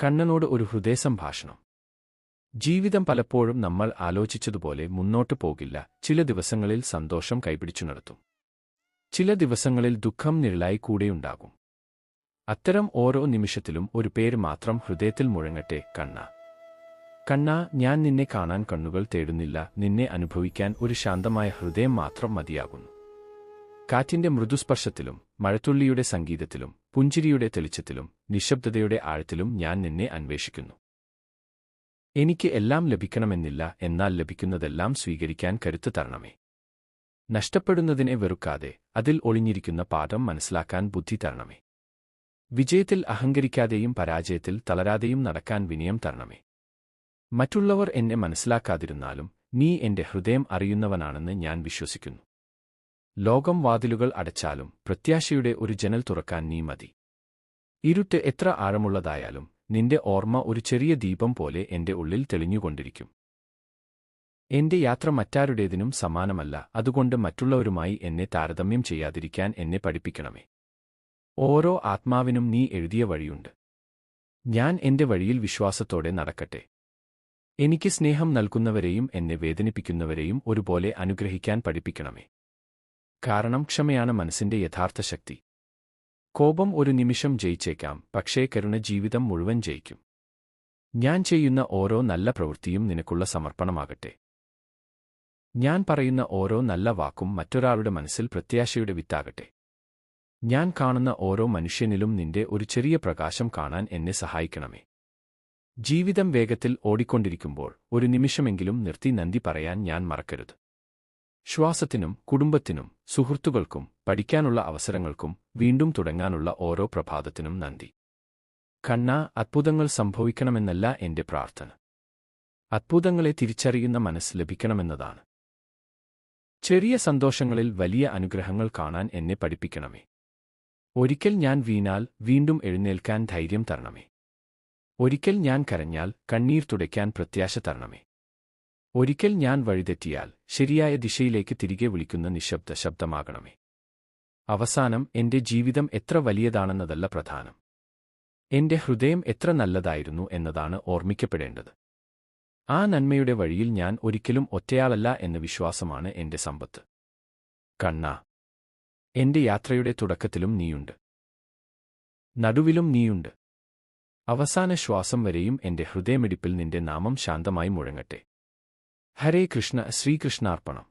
കണ്ണനോട് ഒരു ഹൃദയസംഭാഷണം. ജീവിതം പലപ്പോഴും നമ്മൾ ആലോചിച്ചതുപോലെ മുന്നോട്ടു പോകില്ല. ചില ദിവസങ്ങളിൽ സന്തോഷം കൈപിടിച്ചു നടത്തും. ചില ദിവസങ്ങളിൽ ദുഃഖം നിഴലായി കൂടെയുണ്ടാകും. അത്തരം ഓരോ നിമിഷത്തിലും ഒരു പേര് മാത്രം ഹൃദയത്തിൽ മുഴങ്ങട്ടെ: കണ്ണാ. കണ്ണാ, ഞാൻ നിന്നെ കാണാൻ കണ്ണുകൾ തേടുന്നില്ല, നിന്നെ അനുഭവിക്കാൻ ഒരു ശാന്തമായ ഹൃദയം മാത്രം മതിയാകുന്നു. കാറ്റിന്റെ മൃദുസ്പർശത്തിലും മഴത്തുള്ളിയുടെ സംഗീതത്തിലും പുഞ്ചിരിയുടെ തെളിച്ചത്തിലും നിശബ്ദതയുടെ ആഴത്തിലും ഞാൻ നിന്നെ അന്വേഷിക്കുന്നു. എനിക്ക് എല്ലാം ലഭിക്കണമെന്നില്ല, എന്നാൽ ലഭിക്കുന്നതെല്ലാം സ്വീകരിക്കാൻ കരുത്ത് തരണമേ. നഷ്ടപ്പെടുന്നതിനെ വെറുക്കാതെ അതിൽ ഒളിഞ്ഞിരിക്കുന്ന പാഠം മനസ്സിലാക്കാൻ ബുദ്ധി തരണമേ. വിജയത്തിൽ അഹങ്കരിക്കാതെയും പരാജയത്തിൽ തളരാതെയും നടക്കാൻ വിനയം തരണമേ. മറ്റുള്ളവർ എന്നെ മനസ്സിലാക്കാതിരുന്നാലും നീ എന്റെ ഹൃദയം അറിയുന്നവനാണെന്ന് ഞാൻ വിശ്വസിക്കുന്നു. ലോകം വാതിലുകൾ അടച്ചാലും പ്രത്യാശയുടെ ഒരു ജനൽ തുറക്കാൻ നീ മതി. ഇരുട്ട് എത്ര ആഴമുള്ളതായാലും നിന്റെ ഓർമ്മ ഒരു ചെറിയ ദീപം പോലെ എന്റെ ഉള്ളിൽ തെളിഞ്ഞുകൊണ്ടിരിക്കും. എന്റെ യാത്ര മറ്റാരുടേതിനും സമാനമല്ല, അതുകൊണ്ട് മറ്റുള്ളവരുമായി എന്നെ താരതമ്യം ചെയ്യാതിരിക്കാൻ എന്നെ പഠിപ്പിക്കണമേ. ഓരോ ആത്മാവിനും നീ എഴുതിയ വഴിയുണ്ട്. ഞാൻ എന്റെ വഴിയിൽ വിശ്വാസത്തോടെ നടക്കട്ടെ. എനിക്ക് സ്നേഹം നൽകുന്നവരെയും എന്നെ വേദനിപ്പിക്കുന്നവരെയും ഒരുപോലെ അനുഗ്രഹിക്കാൻ പഠിപ്പിക്കണമേ. കാരണം ക്ഷമയാണ് മനസ്സിന്റെ യഥാർത്ഥ ശക്തി. കോപം ഒരു നിമിഷം ജയിച്ചേക്കാം, പക്ഷേ കരുണ ജീവിതം മുഴുവൻ ജയിക്കും. ഞാൻ ചെയ്യുന്ന ഓരോ നല്ല പ്രവൃത്തിയും നിനക്കുള്ള സമർപ്പണമാകട്ടെ. ഞാൻ പറയുന്ന ഓരോ നല്ല വാക്കും മറ്റൊരാളുടെ മനസ്സിൽ പ്രത്യാശയുടെ വിത്താകട്ടെ. ഞാൻ കാണുന്ന ഓരോ മനുഷ്യനിലും നിന്റെ ഒരു ചെറിയ പ്രകാശം കാണാൻ എന്നെ സഹായിക്കണമേ. ജീവിതം വേഗത്തിൽ ഓടിക്കൊണ്ടിരിക്കുമ്പോൾ ഒരു നിമിഷമെങ്കിലും നിർത്തി നന്ദി പറയാൻ ഞാൻ മറക്കരുത്. ശ്വാസത്തിനും കുടുംബത്തിനും സുഹൃത്തുക്കൾക്കും പഠിക്കാനുള്ള അവസരങ്ങൾക്കും വീണ്ടും തുടങ്ങാനുള്ള ഓരോ പ്രഭാതത്തിനും നന്ദി. കണ്ണാ, അത്ഭുതങ്ങൾ സംഭവിക്കണമെന്നല്ല എന്റെ പ്രാർത്ഥന. അത്ഭുതങ്ങളെ തിരിച്ചറിയുന്ന മനസ്സ് ലഭിക്കണമെന്നതാണ്. ചെറിയ സന്തോഷങ്ങളിൽ വലിയ അനുഗ്രഹങ്ങൾ കാണാൻ എന്നെ പഠിപ്പിക്കണമേ. ഒരിക്കൽ ഞാൻ വീണാൽ വീണ്ടും എഴുന്നേൽക്കാൻ ധൈര്യം തരണമേ. ഒരിക്കൽ ഞാൻ കരഞ്ഞാൽ കണ്ണീർ തുടയ്ക്കാൻ പ്രത്യാശ തരണമേ. ഒരിക്കൽ ഞാൻ വഴിതെറ്റിയാൽ ശരിയായ ദിശയിലേക്ക് തിരികെ വിളിക്കുന്ന നിശബ്ദ ശബ്ദമാകണമേ. അവസാനം എന്റെ ജീവിതം എത്ര വലിയതാണെന്നതല്ല പ്രധാനം, എന്റെ ഹൃദയം എത്ര നല്ലതായിരുന്നു എന്നതാണ് ഓർമ്മിക്കപ്പെടേണ്ടത്. ആ നന്മയുടെ വഴിയിൽ ഞാൻ ഒരിക്കലും ഒറ്റയാളല്ല എന്ന വിശ്വാസമാണ് എന്റെ സമ്പത്ത്. കണ്ണാ, എന്റെ യാത്രയുടെ തുടക്കത്തിലും നീയുണ്ട്, നടുവിലും നീയുണ്ട്. അവസാന ശ്വാസം വരെയും എന്റെ ഹൃദയമിടിപ്പിൽ നിന്റെ നാമം ശാന്തമായി മുഴങ്ങട്ടെ. ഹരേ കൃഷ്ണ. ശ്രീകൃഷ്ണാർപ്പണം.